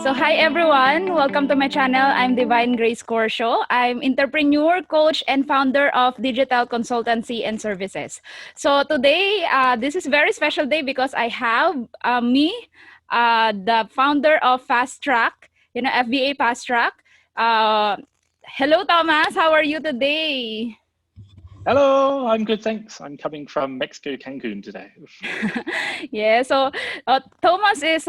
So hi everyone, welcome to my channel. I'm Divine Grace Corcio. I'm entrepreneur, coach, and founder of digital consultancy and services. So today, this is a very special day because I have the founder of Fast Track, FBA Fast Track. Hello, Thomas. How are you today? Hello, I'm good, thanks. I'm coming from Mexico, Cancun today. Yeah, so Thomas is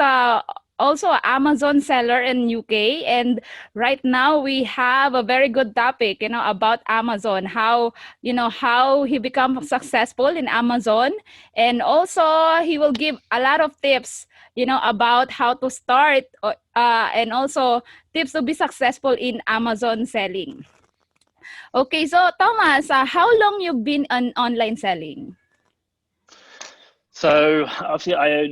also an Amazon seller in UK, and right now we have a very good topic, about Amazon, how he become successful in Amazon, and also he will give a lot of tips, about how to start, and also tips to be successful in Amazon selling. Okay, so Thomas, how long you've been on online selling? So obviously I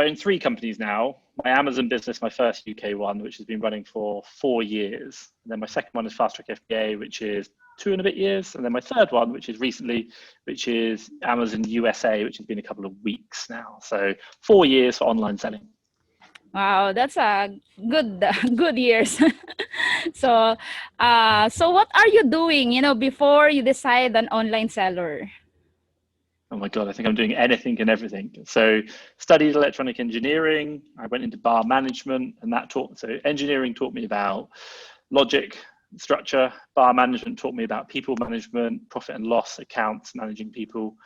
own 3 companies now. My Amazon business, my first UK one, which has been running for 4 years. And then my second one is Fast Track FBA, which is 2 and a bit years. And then my third one, which is recently, which is Amazon USA, which has been a couple of weeks now. So 4 years for online selling. Wow, that's a good years. So, so what are you doing, before you decide an online seller? Oh my God, I think I'm doing anything and everything. So studied electronic engineering. I went into bar management, and so engineering taught me about logic, structure. Bar management taught me about people management, profit and loss, accounts, managing people.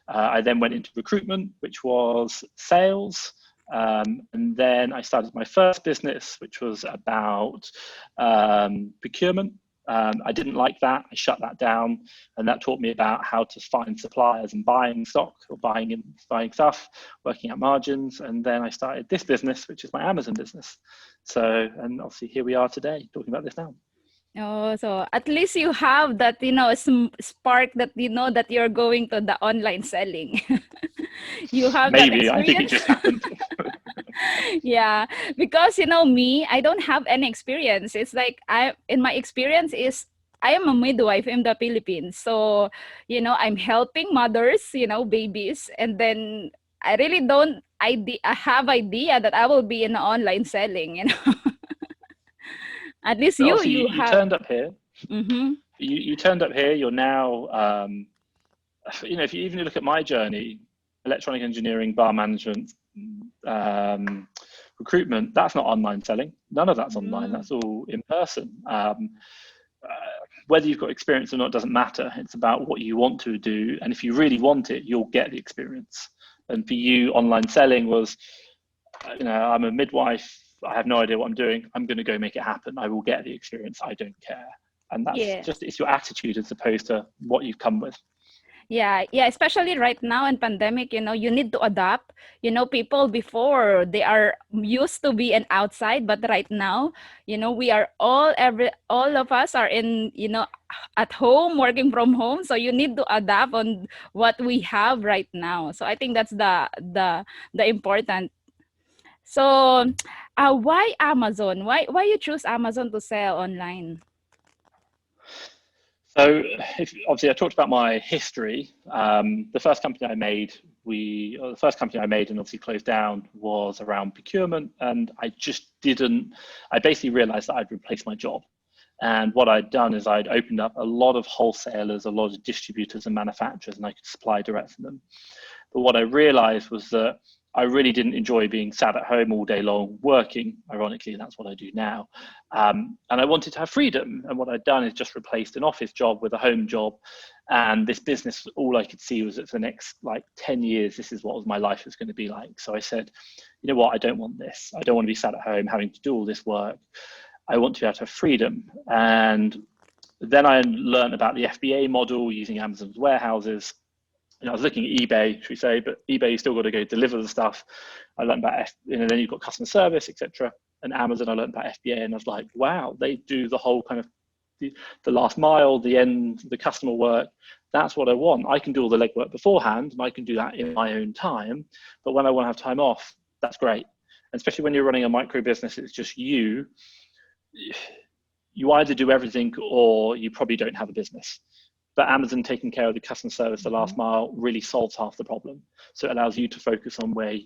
I then went into recruitment, which was sales. And then I started my first business, which was about procurement. I didn't like that. I shut that down, and that taught me about how to find suppliers and buying stock or buying stuff, working out margins. And then I started this business, which is my Amazon business. So, and obviously here we are today talking about this now. Oh, so at least you have that, spark that that you're going to the online selling. You have Maybe, that I think it experience. just happened. Yeah, because me, I don't have any experience. It's like in my experience is I am a midwife in the Philippines. So, I'm helping mothers, babies, and then I really don't have idea that I will be in online selling. At least But obviously you you have. turned up here. Mm-hmm. You turned up here. You're now, if you even look at my journey, electronic engineering, bar management, recruitment, that's not online selling. None of that's online. That's all in person. Whether you've got experience or not doesn't matter. It's about what you want to do. And if you really want it, you'll get the experience. And for you, online selling was, I'm a midwife. I have no idea what I'm doing. I'm going to go make it happen. I will get the experience. I don't care. And that's just, it's your attitude as opposed to what you've come with. Yeah, especially right now in pandemic, you need to adapt. People before they are used to be an outside, but right now, we are all of us are in, at home, working from home. So you need to adapt on what we have right now. So I think that's the important. So, why Amazon? Why you choose Amazon to sell online? So obviously I talked about my history. The first company I made, and obviously closed down, was around procurement. And I basically realized that I'd replaced my job. And what I'd done is I'd opened up a lot of wholesalers, a lot of distributors and manufacturers, and I could supply direct to them. But what I realized was that I really didn't enjoy being sat at home all day long working. Ironically, that's what I do now. And I wanted to have freedom. And what I'd done is just replaced an office job with a home job. And this business, all I could see was that for the next 10 years, this is what my life was going to be like. So I said, you know what, I don't want this. I don't want to be sat at home having to do all this work. I want to be able to have freedom. And then I learned about the FBA model using Amazon's warehouses. I was looking at eBay, should we say, but eBay, you still got to go deliver the stuff. I learned about, then you've got customer service, etc. And Amazon, I learned about FBA, and I was like, wow, they do the whole kind of the last mile, the end, the customer work. That's what I want. I can do all the legwork beforehand, and I can do that in my own time. But when I want to have time off, that's great. And especially when you're running a micro business, it's just you. You either do everything or you probably don't have a business. But Amazon taking care of the customer service, the last mile, really solves half the problem. So it allows you to focus on where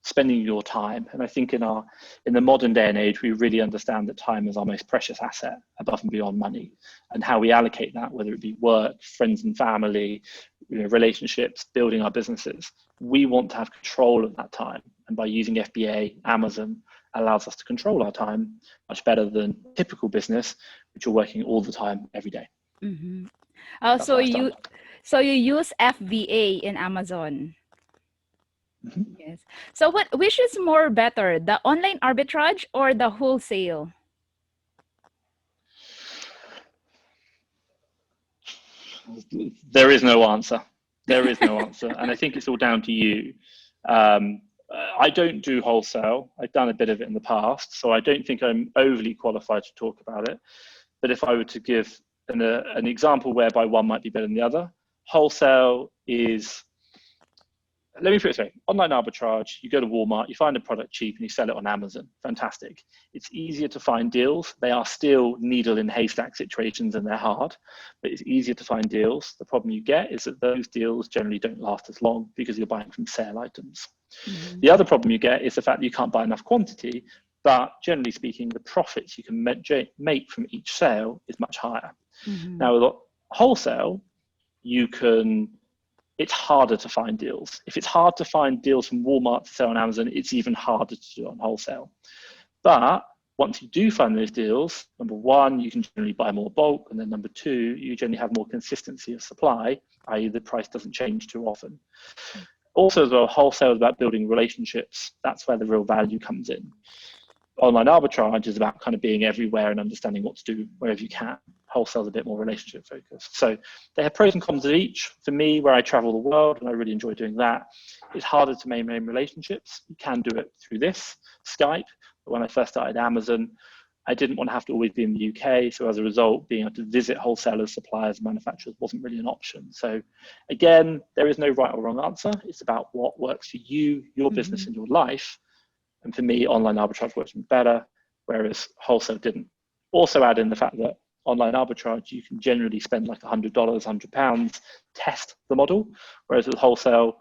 spending your time. And I think in the modern day and age, we really understand that time is our most precious asset above and beyond money, and how we allocate that, whether it be work, friends and family, relationships, building our businesses. We want to have control of that time. And by using FBA, Amazon allows us to control our time much better than typical business, which are working all the time, every day. Mm-hmm. That's So what I started. you use FBA in Amazon. Mm-hmm. Yes. So which is more better, the online arbitrage or the wholesale? There is no answer. There is no answer. And I think it's all down to you. I don't do wholesale. I've done a bit of it in the past, so I don't think I'm overly qualified to talk about it. But if I were to give an example whereby one might be better than the other, wholesale is, let me put it this way, online arbitrage, you go to Walmart, you find a product cheap and you sell it on Amazon. Fantastic. It's easier to find deals. They are still needle in haystack situations and they're hard, but it's easier to find deals. The problem you get is that those deals generally don't last as long because you're buying from sale items. Mm-hmm. The other problem you get is the fact that you can't buy enough quantity, but generally speaking, the profits you can make from each sale is much higher. Mm-hmm. Now, with wholesale, it's harder to find deals. If it's hard to find deals from Walmart to sell on Amazon, it's even harder to do on wholesale. But once you do find those deals, number one, you can generally buy more bulk, and then number two, you generally have more consistency of supply, i.e. the price doesn't change too often. Also as well, wholesale is about building relationships. That's where the real value comes in. Online arbitrage is about kind of being everywhere and understanding what to do wherever you can. Wholesale is a bit more relationship focused. So they have pros and cons of each. For me, where I travel the world and I really enjoy doing that, it's harder to maintain relationships. You can do it through this, Skype. But when I first started Amazon, I didn't want to have to always be in the UK. So as a result, being able to visit wholesalers, suppliers, manufacturers wasn't really an option. So again, there is no right or wrong answer. It's about what works for you, your business and your life. And for me, online arbitrage works better, whereas wholesale didn't. Also add in the fact that online arbitrage, you can generally spend like $100, £100, test the model, whereas with wholesale,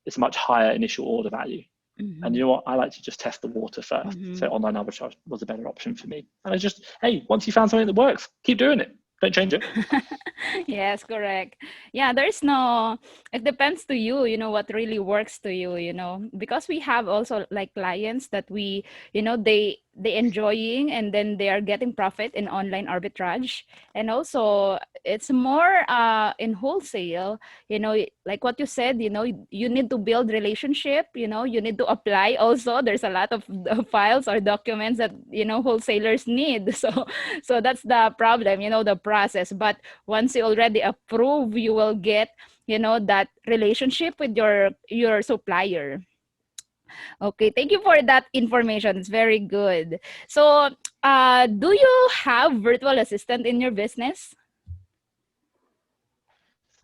it's a much higher initial order value. Mm-hmm. And you know what? I like to just test the water first. Mm-hmm. So online arbitrage was a better option for me. And hey, once you found something that works, keep doing it. Don't change it. Yes, correct. Yeah, it depends to you, what really works to you, because we have also like clients that they enjoying and then they are getting profit in online arbitrage. And also it's more in wholesale, like what you said, you need to build relationship, you need to apply also. There's a lot of files or documents that, wholesalers need. So that's the problem, the process. But once you already approve, you will get, that relationship with your supplier. Okay, thank you for that information. It's very good. So, do you have virtual assistant in your business?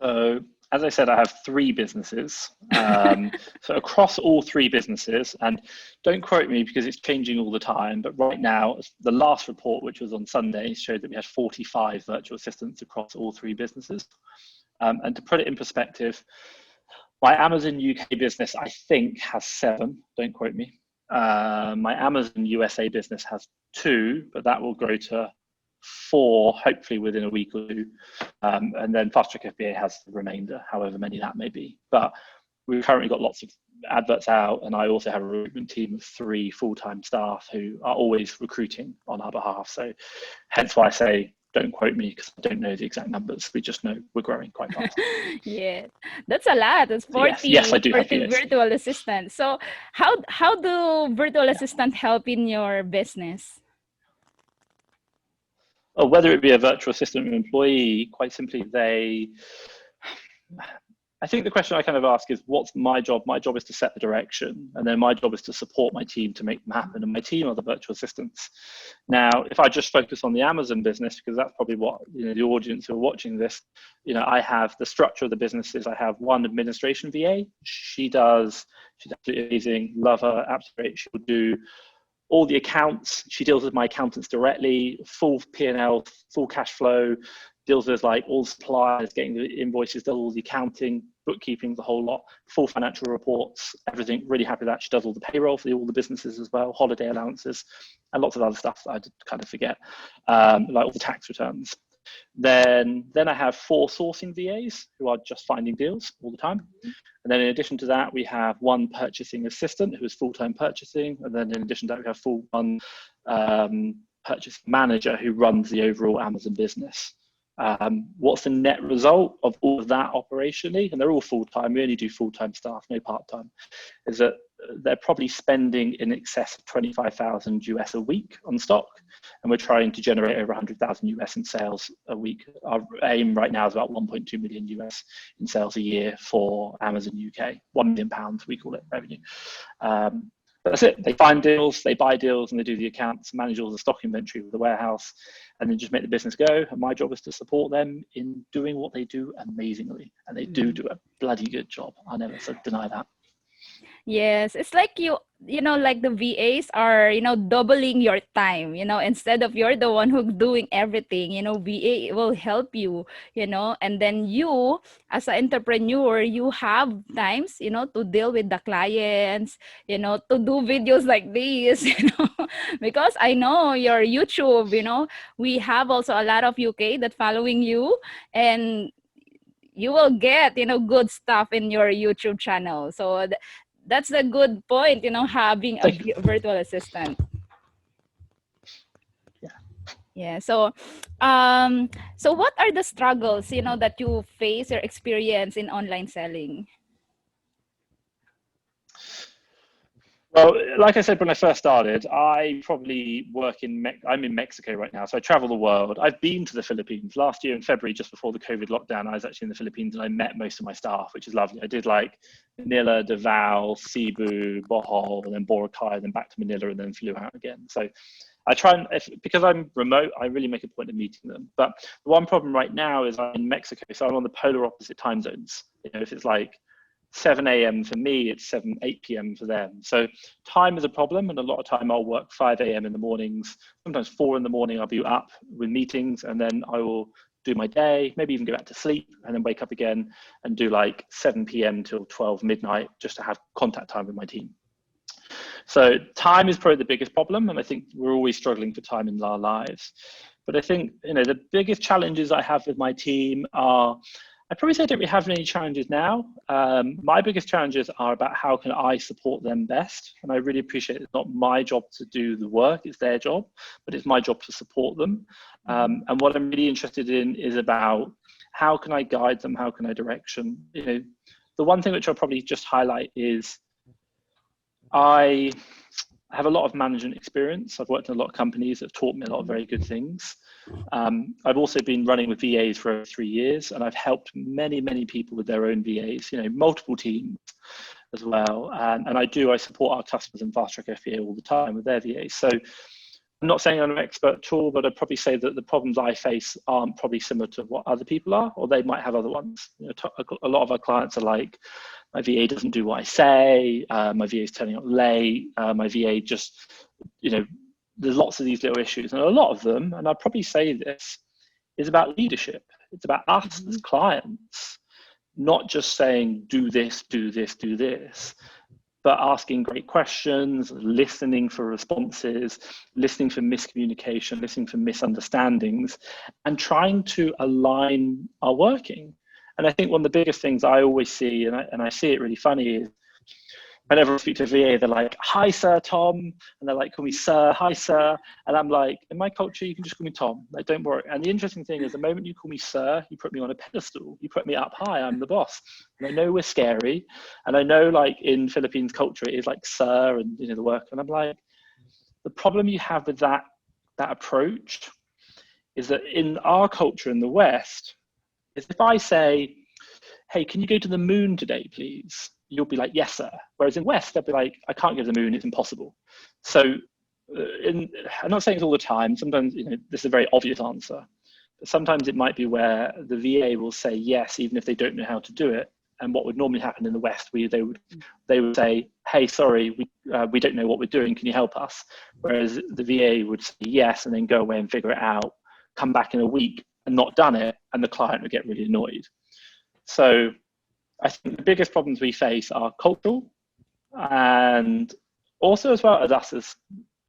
So, as I said, I have 3 businesses. So across all 3 businesses, and don't quote me because it's changing all the time, but right now, the last report, which was on Sunday, showed that we had 45 virtual assistants across all 3 businesses. And to put it in perspective, my Amazon UK business, I think, has 7. Don't quote me. My Amazon USA business has 2, but that will grow to 4, hopefully within a week or 2. And then Fast Track FBA has the remainder, however many that may be. But we've currently got lots of adverts out, and I also have a recruitment team of 3 full-time staff who are always recruiting on our behalf. So hence why I say, don't quote me because I don't know the exact numbers. We just know we're growing quite fast. Yeah, that's a lot. It's 40, yes, I do 40 have virtual assistants. So how do virtual assistants help in your business? Or whether it be a virtual assistant or employee, quite simply, I think the question I kind of ask is, what's my job? My job is to set the direction, and then my job is to support my team to make them happen, and my team are the virtual assistants. Now, if I just focus on the Amazon business, because that's probably what the audience who are watching this, I have the structure of the businesses. I have one administration VA. She's absolutely amazing, love her, absolutely great. She'll do all the accounts. She deals with my accountants directly, full P&L, full cash flow, deals with like all suppliers, getting the invoices, does all the accounting, bookkeeping, the whole lot, full financial reports, everything. Really happy that she does all the payroll for all the businesses as well, holiday allowances, and lots of other stuff that I did kind of forget, like all the tax returns. Then I have 4 sourcing VAs who are just finding deals all the time. And then in addition to that, we have 1 purchasing assistant who is full-time purchasing. And then in addition to that, we have one purchase manager who runs the overall Amazon business. What's the net result of all of that operationally? And they're all full-time. We only do full-time staff, no part-time. Is that they're probably spending in excess of 25,000 US a week on stock, and we're trying to generate over 100,000 US in sales a week. Our aim right now is about 1.2 million US in sales a year for Amazon UK. £1 million, we call it, revenue. That's it. They find deals, they buy deals, and they do the accounts, manage all the stock inventory with the warehouse, and then just make the business go. And my job is to support them in doing what they do amazingly. And they do a bloody good job. I'll never deny that. Yes, it's like you know, like the VAs are, you know, doubling your time, you know, instead of you're the one who's doing everything, you know, VA will help you, you know, and then you, as an entrepreneur, you have times, you know, to deal with the clients, you know, to do videos like this, you know, because I know your YouTube, you know, we have also a lot of UK that following you, and you will get, you know, good stuff in your YouTube channel. So that's a good point, you know, having a virtual assistant. Yeah. So what are the struggles, you know, that you face or experience in online selling? Well, like I said, when I first started, I probably work I'm in Mexico right now, so I travel the world. I've been to the Philippines. Last year in February, just before the COVID lockdown, I was actually in the Philippines and I met most of my staff, which is lovely. I did like Manila, Davao, Cebu, Bohol, and then Boracay, then back to Manila, and then flew out again. So I try and, because I'm remote, I really make a point of meeting them. But the one problem right now is I'm in Mexico, so I'm on the polar opposite time zones. You know, if it's like 7 a.m. for me, it's 8 p.m. for them. So time is a problem, and a lot of time I'll work 5 a.m. in the mornings, sometimes 4 in the morning I'll be up with meetings, and then I will do my day, maybe even go back to sleep, and then wake up again and do like 7 p.m. till 12 midnight just to have contact time with my team. So time is probably the biggest problem, and I think we're always struggling for time in our lives. But I think, you know, the biggest challenges I have with my team are, I'd probably say I don't really have any challenges now. My biggest challenges are about how can I support them best. And I really appreciate it's not my job to do the work, it's their job, but it's my job to support them. And what I'm really interested in is about how can I guide them, how can I direction. You know, the one thing which I'll probably just highlight is I have a lot of management experience. I've worked in a lot of companies that have taught me a lot of very good things. I've also been running with VAs for over 3 years, and I've helped many, many people with their own VAs, you know, multiple teams as well. And I support our customers in Fast Track FBA all the time with their VAs. So I'm not saying I'm an expert at all, but I'd probably say that the problems I face aren't probably similar to what other people are, or they might have other ones. You know, a lot of our clients are like, my VA doesn't do what I say, my VA is turning up late, my VA just, you know, there's lots of these little issues. And a lot of them, and I'd probably say this, is about leadership. It's about us as clients, not just saying, do this, do this, do this, but asking great questions, listening for responses, listening for miscommunication, listening for misunderstandings, and trying to align our working. And I think one of the biggest things I always see, and I see it really funny, is whenever I speak to a VA, they're like, hi, sir, Tom. And they're like, call me sir, hi, sir. And I'm like, in my culture, you can just call me Tom. Like, don't worry. And the interesting thing is the moment you call me sir, you put me on a pedestal. You put me up high. I'm the boss. And I know we're scary. And I know, like, in Philippines culture, it is like sir and, you know, the work. And I'm like, the problem you have with that approach is that in our culture in the West, is if I say, hey, can you go to the moon today, please? You'll be like, yes, sir. Whereas in West, they'll be like, I can't go to the moon, it's impossible. So I'm not saying it's all the time. Sometimes, you know, this is a very obvious answer. But sometimes it might be where the VA will say yes, even if they don't know how to do it. And what would normally happen in the West, they would say, hey, sorry, we don't know what we're doing, can you help us? Whereas the VA would say yes, and then go away and figure it out, come back in a week and not done it, and the client would get really annoyed. So I think the biggest problems we face are cultural, and also as well as us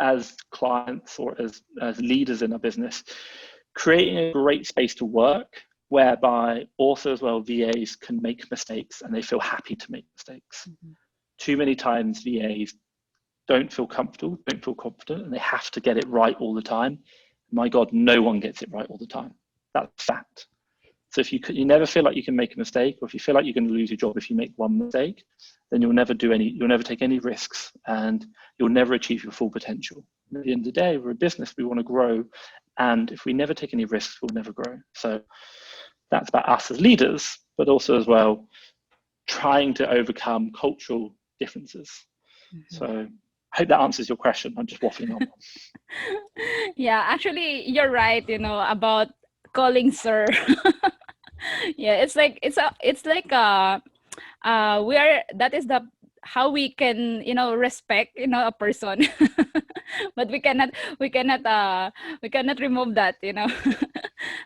as clients or as leaders in our business, creating a great space to work whereby also as well VAs can make mistakes and they feel happy to make mistakes. Too many times VAs don't feel comfortable, don't feel confident, and they have to get it right all the time. My God, no one gets it right all the time. That's fact. So if you never feel like you can make a mistake, or if you feel like you're going to lose your job if you make one mistake, then you'll never take any risks, and you'll never achieve your full potential. At the end of the day, we're a business, we want to grow, and if we never take any risks, we'll never grow. So that's about us as leaders, but also as well trying to overcome cultural differences. So I hope that answers your question. I'm just waffling on. Yeah, actually, you're right, about calling sir. Yeah, it's like we are that is the how we can respect a person. But we cannot remove that.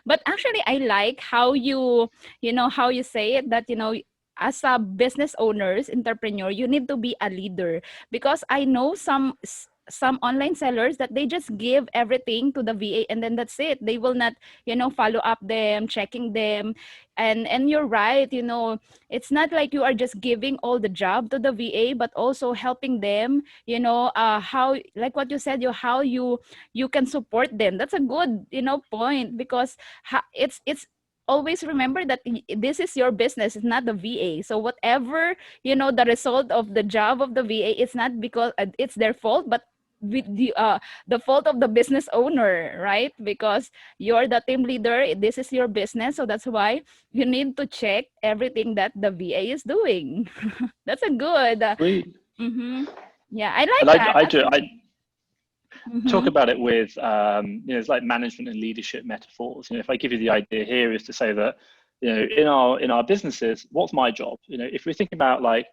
But actually I like how you say it, that as a business owners, entrepreneur, you need to be a leader, because I know some online sellers that they just give everything to the VA and then that's it. They will not follow up them, checking them. And you're right, it's not like you are just giving all the job to the VA, but also helping them, how, like what you said, how you can support them. That's a good point, because it's always remember that this is your business, it's not the VA. So whatever the result of the job of the VA, it's not because it's their fault, but with the fault of the business owner, right? Because you're the team leader, this is your business, so that's why you need to check everything that the VA is doing. That's a good mm-hmm. Yeah, I like and that. I talk about it with it's like management and leadership metaphors. If I give you the idea here is to say that in our businesses, what's my job? If we're thinking about like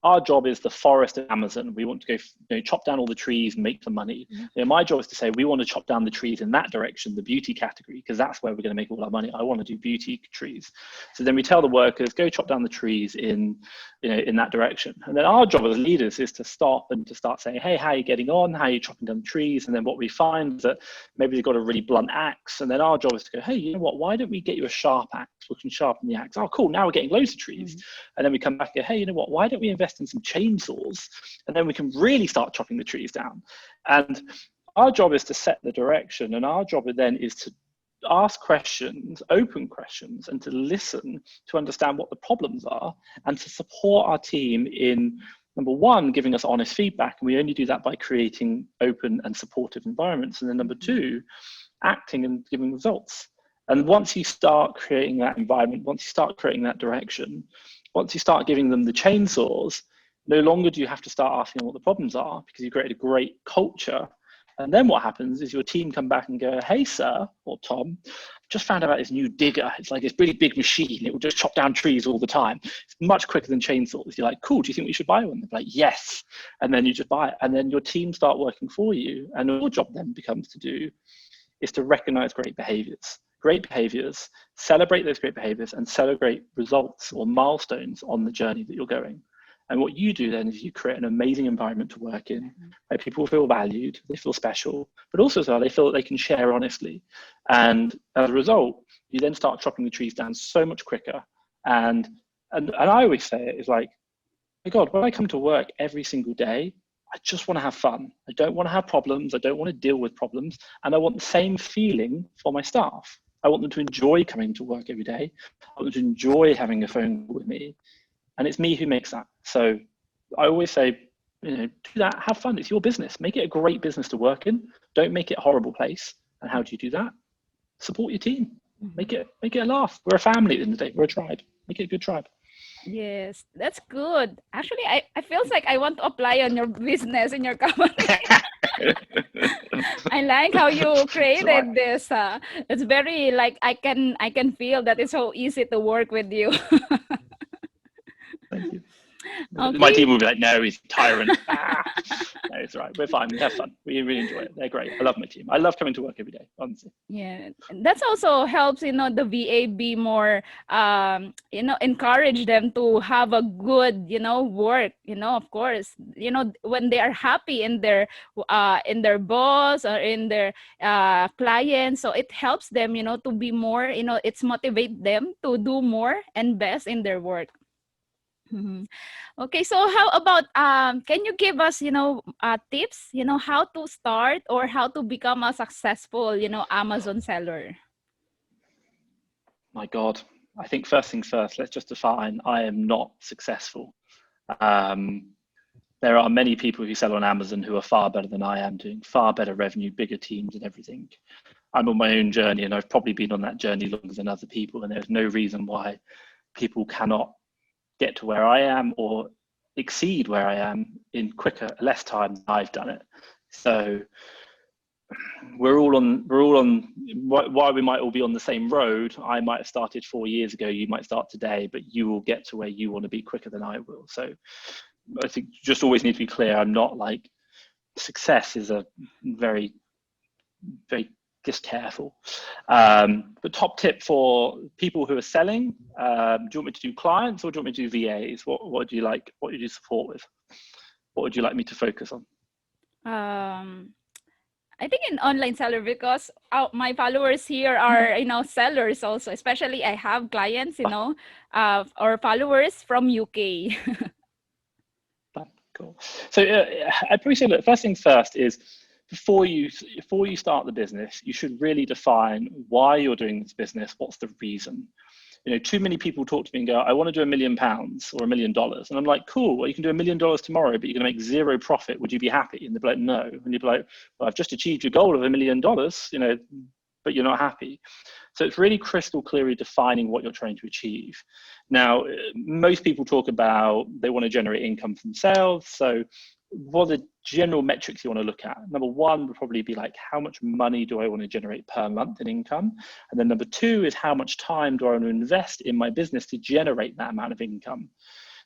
our job is the forest of Amazon. We want to go chop down all the trees and make some money. My job is to say we want to chop down the trees in that direction, the beauty category, because that's where we're going to make all our money. I want to do beauty trees. So then we tell the workers, go chop down the trees in that direction. And then our job as leaders is to stop and to start saying, hey, how are you getting on? How are you chopping down the trees? And then what we find is that maybe they've got a really blunt axe. And then our job is to go, hey, you know what? Why don't we get you a sharp axe? We can sharpen the axe. Oh, cool. Now we're getting loads of trees. And then we come back and go, hey, you know what? Why don't we invest in some chainsaws, and then we can really start chopping the trees down. And our job is to set the direction, and our job then is to ask questions, open questions, and to listen to understand what the problems are, and to support our team in, number one, giving us honest feedback, and we only do that by creating open and supportive environments. And then number two, acting and giving results. And once you start creating that environment, once you start creating that direction, once you start giving them the chainsaws, no longer do you have to start asking them what the problems are, because you've created a great culture. And then what happens is your team come back and go, hey, sir, or Tom, just found out about this new digger. It's like this really big machine. It will just chop down trees all the time. It's much quicker than chainsaws. You're like, cool, do you think we should buy one? They're like, yes. And then you just buy it. And then your team start working for you. And your job then becomes to recognize great behaviors, celebrate those great behaviors, and celebrate results or milestones on the journey that you're going. And what you do then is you create an amazing environment to work in, where people feel valued, they feel special, but also so they feel that they can share honestly. And as a result, you then start chopping the trees down so much quicker. And I always say it is like, my God, when I come to work every single day, I just want to have fun. I don't want to have problems. I don't want to deal with problems. And I want the same feeling for my staff. I want them to enjoy coming to work every day. I want them to enjoy having a phone call with me. And it's me who makes that. So I always say, do that, have fun. It's your business. Make it a great business to work in. Don't make it a horrible place. And how do you do that? Support your team. Make it a laugh. We're a family at the end of the day. We're a tribe. Make it a good tribe. Yes, that's good. Actually, I feels like I want to apply on your business in your company. I like how you created this. It's very like I can feel that it's so easy to work with you. Thank you. My Okay. team will be like, no, he's a tyrant. No, it's all right. We're fine. We have fun. We really enjoy it. They're great. I love my team. I love coming to work every day, honestly. Yeah, and that's also helps, the VA be more, encourage them to have a good, work, of course, when they are happy in their boss or in their clients. So it helps them, to be more, it's motivate them to do more and best in their work. Mhm. Okay, so how about can you give us, tips, how to start or how to become a successful, Amazon seller? My God, I think first things first, let's just define I am not successful. Um, there are many people who sell on Amazon who are far better than I am, doing far better revenue, bigger teams and everything. I'm on my own journey, and I've probably been on that journey longer than other people, and there's no reason why people cannot get to where I am or exceed where I am in less time than I've done it. So we're all on why we might all be on the same road. I might have started 4 years ago, you might start today, but you will get to where you want to be quicker than I will. So I think just always need to be clear, I'm not like, success is a very, very, just careful. But top tip for people who are selling, do you want me to do clients or do you want me to do VAs? What do you like? What do you support with? What would you like me to focus on? Um, I think in online seller, because my followers here are, sellers also, especially I have clients, or followers from UK. Cool. So I appreciate that. First things first is before you start the business, you should really define why you're doing this business. What's the reason? Too many people talk to me and go, I want to do £1 million or $1 million. And I'm like, cool, well, you can do $1 million tomorrow, but you're going to make zero profit. Would you be happy? And they'd be like, no. And you'd be like, well, I've just achieved your goal of $1 million, but you're not happy. So it's really crystal clearly defining what you're trying to achieve. Now, most people talk about they want to generate income from sales. So what are the general metrics you want to look at? Number one would probably be like, how much money do I want to generate per month in income? And then number two is, how much time do I want to invest in my business to generate that amount of income?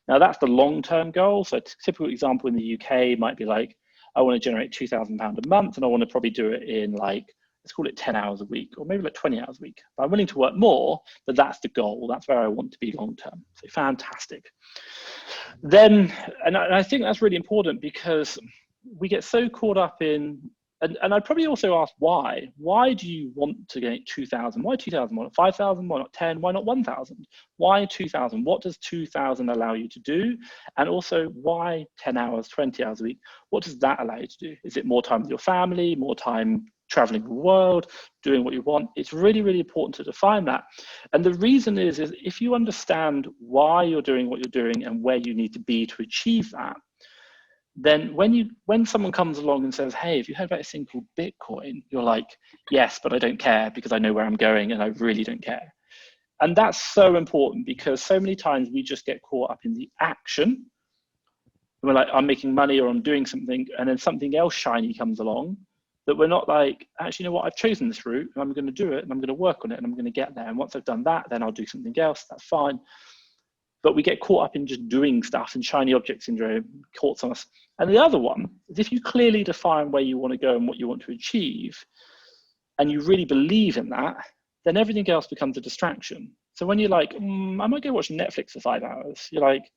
Now, that's the long-term goal. So a typical example in the UK might be like, I want to generate £2,000 a month, and I want to probably do it in like, let's call it 10 hours a week, or maybe like 20 hours a week. But I'm willing to work more, but that's the goal. That's where I want to be long-term. So fantastic. Then, and I think that's really important, because we get so caught up in, and I'd probably also ask why. Why do you want to get 2,000? Why 2,000? Why not 5,000? Why not 10? Why not 1,000? Why 2,000? What does 2,000 allow you to do? And also, why 10 hours, 20 hours a week? What does that allow you to do? Is it more time with your family, more time traveling the world, doing what you want? It's really, really important to define that. And the reason is if you understand why you're doing what you're doing and where you need to be to achieve that, then when someone comes along and says, hey, have you heard about this thing called Bitcoin? You're like, yes, but I don't care, because I know where I'm going and I really don't care. And that's so important, because so many times we just get caught up in the action. We're like, I'm making money or I'm doing something, and then something else shiny comes along that we're not like, actually, you know what, I've chosen this route and I'm going to do it and I'm going to work on it and I'm going to get there. And once I've done that, then I'll do something else. That's fine. But we get caught up in just doing stuff, and shiny object syndrome caught on us. And the other one is, if you clearly define where you want to go and what you want to achieve, and you really believe in that, then everything else becomes a distraction. So when you're like, I might go watch Netflix for 5 hours, you're like,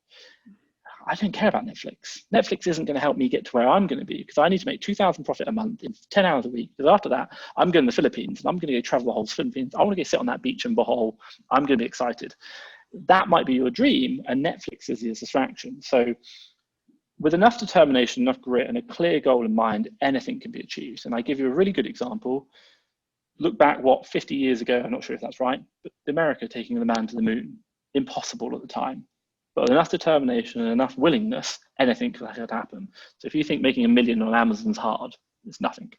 I don't care about Netflix. Netflix isn't going to help me get to where I'm going to be, because I need to make 2,000 profit a month in 10 hours a week. Because after that, I'm going to the Philippines and I'm going to go travel the whole Philippines. I want to go sit on that beach in Bohol. I'm going to be excited. That might be your dream, and Netflix is your distraction. So with enough determination, enough grit, and a clear goal in mind, anything can be achieved. And I give you a really good example. Look back, 50 years ago, I'm not sure if that's right, but America taking the man to the moon, impossible at the time. But with enough determination and enough willingness, anything could happen. So if you think making $1 million on Amazon's hard, it's nothing.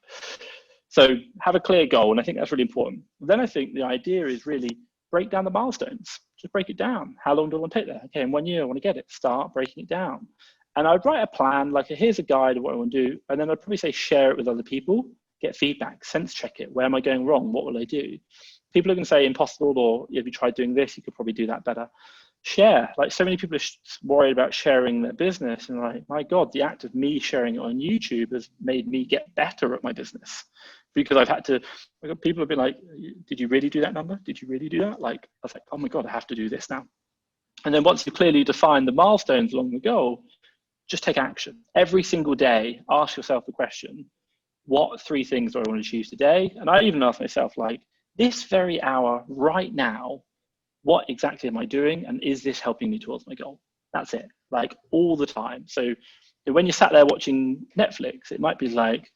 So have a clear goal, and I think that's really important. Then I think the idea is really break down the milestones. Just break it down. How long do I want to take that? Okay, in 1 year, I want to get it. Start breaking it down. And I'd write a plan, like here's a guide of what I want to do. And then I'd probably say share it with other people, get feedback, sense check it. Where am I going wrong? What will I do? People are going to say impossible, or if you tried doing this, you could probably do that better. share. Like, so many people are worried about sharing their business, and like, my God, the act of me sharing it on YouTube has made me get better at my business, because I've had to, people have been like, did you really do that number? Did you really do that? Like, I was like, oh my God, I have to do this now. And then once you clearly define the milestones along the goal, just take action. Every single day, ask yourself the question, what 3 things do I want to achieve today? And I even ask myself, like, this very hour right now, what exactly am I doing? And is this helping me towards my goal? That's it, like, all the time. So when you're sat there watching Netflix, it might be like,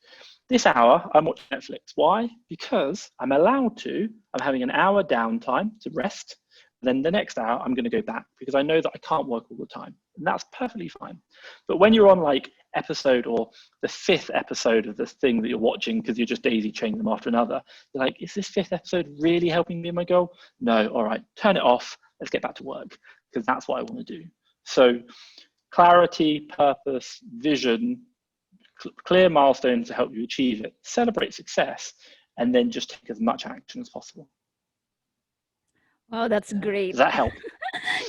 this hour I'm watching Netflix. Why? Because I'm allowed to. I'm having an hour downtime to rest. Then the next hour I'm going to go back, because I know that I can't work all the time. And that's perfectly fine. But when you're on like episode or the 5th episode of this thing that you're watching, because you're just daisy chaining them after another, you're like, is this 5th episode really helping me in my goal? No. All right, turn it off. Let's get back to work, because that's what I want to do. So clarity, purpose, vision, clear milestones to help you achieve it, celebrate success, and then just take as much action as possible. Wow, that's great. Does that help?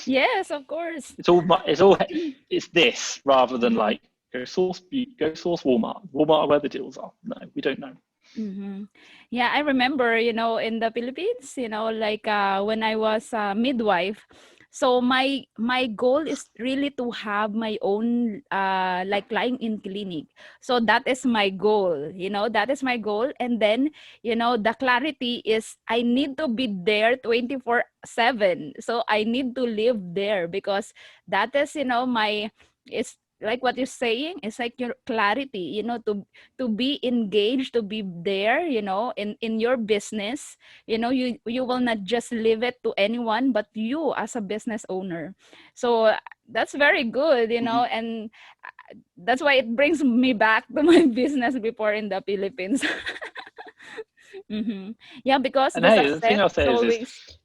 Yes, of course. It's this, rather than like, go source Walmart. Walmart are where the deals are. No, we don't know. Yeah, I remember, in the Philippines, like when I was a midwife. So my goal is really to have my own like lying in clinic. So that is my goal, that is my goal. And then, the clarity is I need to be there 24/7. So I need to live there, because that is, it's like what you're saying, it's like your clarity, to be engaged, to be there, in your business. You will not just leave it to anyone but you as a business owner. So that's very good, and that's why it brings me back to my business before in the Philippines. Yeah, because And the hey, the thing success I'll is say always,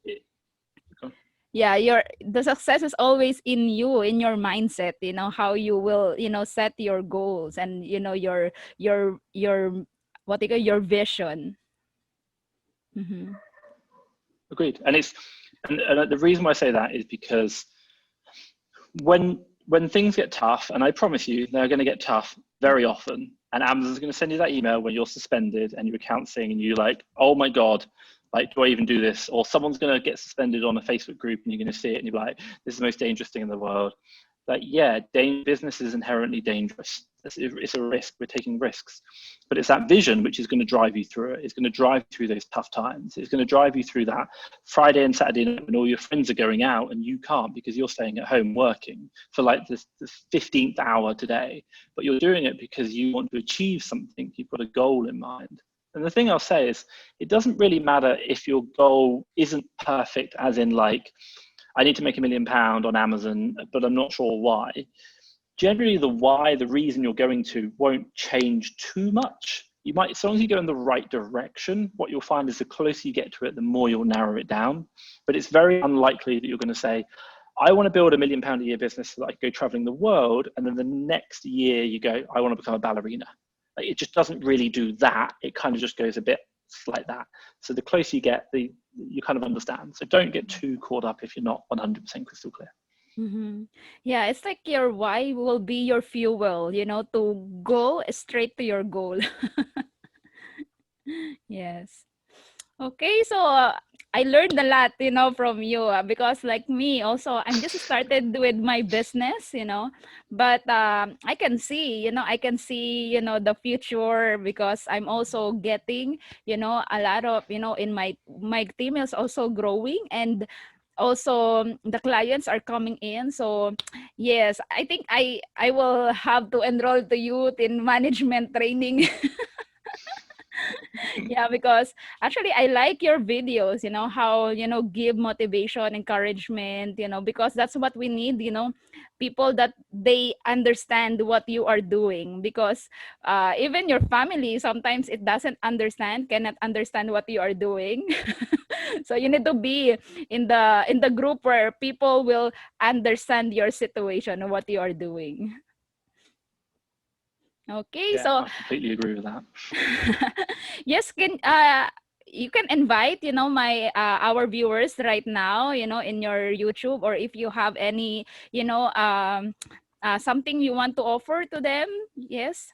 yeah, the success is always in you, in your mindset, how you will, set your goals, and your what do you call, your vision. agreed. And the reason why I say that is because when things get tough, and I promise you they're going to get tough very often, and Amazon's going to send you that email when you're suspended and your account's saying, and you're like, oh my God, like, do I even do this? Or someone's going to get suspended on a Facebook group and you're going to see it and you're like, this is the most dangerous thing in the world. Like, yeah, business is inherently dangerous. It's a risk. We're taking risks. But it's that vision which is going to drive you through it. It's going to drive you through those tough times. It's going to drive you through that Friday and Saturday night when all your friends are going out and you can't, because you're staying at home working for like the 15th hour today. But you're doing it because you want to achieve something. You've got a goal in mind. And the thing I'll say is, it doesn't really matter if your goal isn't perfect, as in like, I need to make £1 million on Amazon, but I'm not sure why. Generally, the why, the reason you're going to, won't change too much. You might, as long as you go in the right direction, what you'll find is the closer you get to it, the more you'll narrow it down. But it's very unlikely that you're going to say, I want to build £1 million a year business so that I can go traveling the world. And then the next year you go, I want to become a ballerina. Like, it just doesn't really do that. It kind of just goes a bit like that. So the closer you get, you kind of understand. So don't get too caught up if you're not 100% crystal clear. Yeah, it's like your why will be your fuel, to go straight to your goal. Yes. Okay, so I learned a lot, from you, because like me also, I'm just started with my business, but I can see, the future, because I'm also getting, a lot of, in my team is also growing, and also the clients are coming in. So yes, I think I will have to enroll to you in management training. Yeah, because actually I like your videos, how, give motivation, encouragement, because that's what we need, people that they understand what you are doing, because even your family sometimes it doesn't understand, cannot understand what you are doing. So you need to be in the group where people will understand your situation and what you are doing. Okay, Yeah, so I completely agree with that. yes, you can invite, my our viewers right now, in your YouTube, or if you have any, something you want to offer to them. Yes.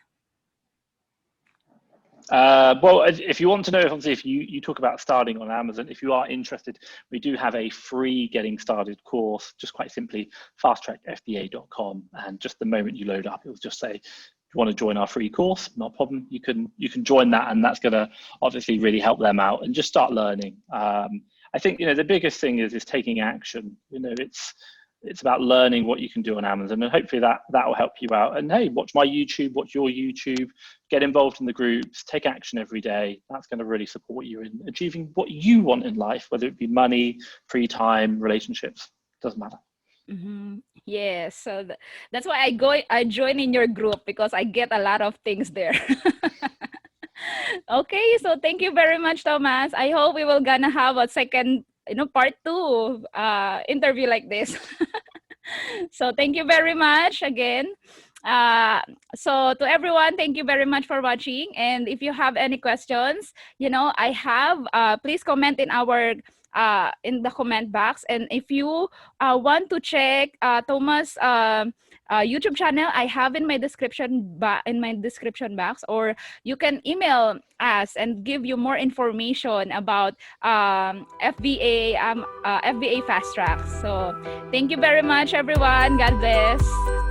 Well, if you want to know, obviously, if you talk about starting on Amazon, if you are interested, we do have a free getting started course, just quite simply, fasttrackfba.com. And just the moment you load up, it will just say, you want to join our free course, not a problem. You can join that, and that's going to obviously really help them out and just start learning. I think the biggest thing is taking action. It's about learning what you can do on Amazon, and hopefully that will help you out. And hey, watch my YouTube, watch your YouTube, get involved in the groups, take action every day. That's going to really support you in achieving what you want in life, whether it be money, free time, relationships, doesn't matter. Mm-hmm. Yes, so that's why I join in your group, because I get a lot of things there. Okay, so thank you very much, Thomas. I hope we will gonna have a second, part two interview like this. So thank you very much again. Uh, so to everyone, thank you very much for watching. And if you have any questions, I have, please comment in the comment box. And if you want to check Thomas' YouTube channel, I have in my description box, or you can email us and give you more information about FBA Fast Track. So thank you very much, everyone. God bless.